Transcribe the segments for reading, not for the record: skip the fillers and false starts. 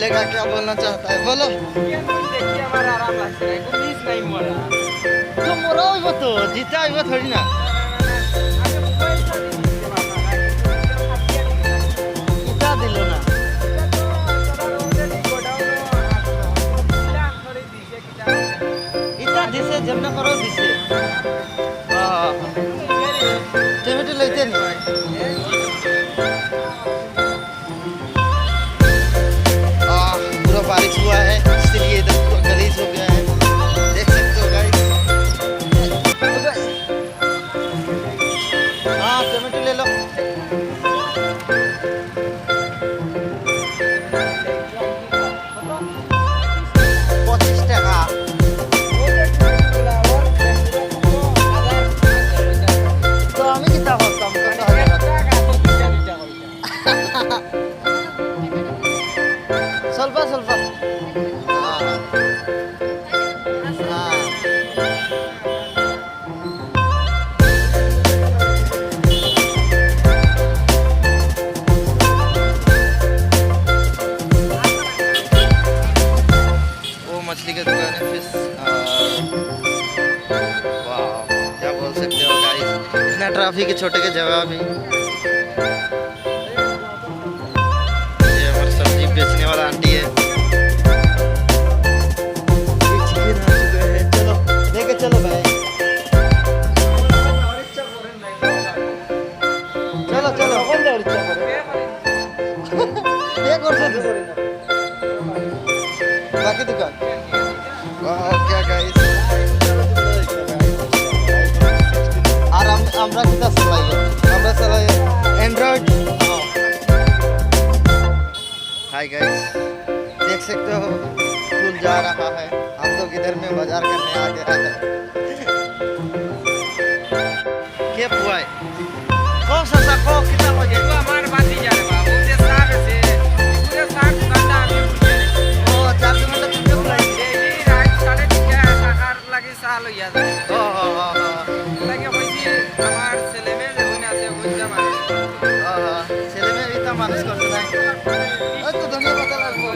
बोलेगा, क्या बोलना चाहता है, बोलो। देखिए हमारा आराम लगता है, कोई मिस नहीं मरा। तो मोरा हो तो जीता हो थोड़ी ना। आगे पैसा नहीं दीजिए बाबा, जीता दिलो ना। इतना दिसे जमना करो दिसे। टमाटो लेते नहीं। पूरा बारिश हुआ है इसलिए इधर पूरा गलीज हो गया है, देख सकते हो गाइस। हाँ टमाटो ले लो। 25 টাকা। তো আমি কিতা করতাম কত হাজার ಸ್ವಲ್ಪ ಸ್ವಲ್ಪ वो मछली की दुकान है फिश। वाह क्या बोल सकते हो गाइस, इतना ट्रैफिक है छोटे के जगह भी। ये हमारी सब्जी बेचने वाला आंटी है। ये चिकन आ चुका है, चलो लेके चलो भाई, चलो चलो एक और से बाकी दुकान। वाह क्या गाइस, আর আমরা কিতা চালাই, আমরা চালাই एंड्रॉइड। हाय गाइस, देख सकते हो पुल जा रहा है, हम लोग इधर में बाजार करने आ गए हैं। क्या हुआ है कौन सा को कितना हो जाए। वो हमारे बात नहीं जा रहे बाबू, मुझे साग से पूरे साग घंटा अभी पूछे ओ 4 घंटा तुमने बुलाई। डेली रात 3:30 साकार लगे साल हो जाता है। ओ लगे वैसे हमारे सेले में जो होना से हो जाए ছেলে মেয়ে এটা মানুষ করতে নাই। ওই তো ধনিয়া পাতা লাগবে।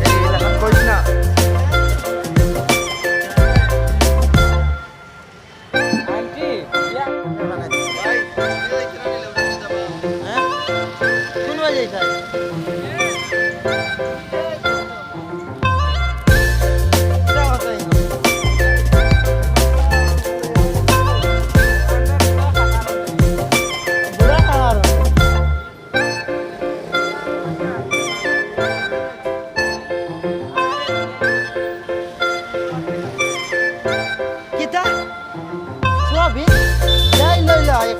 এই লাগান কইছ না। आंटी या ভাই হ্যাঁ কোন বাজে খাই। kita suami, ya ilah ilah ya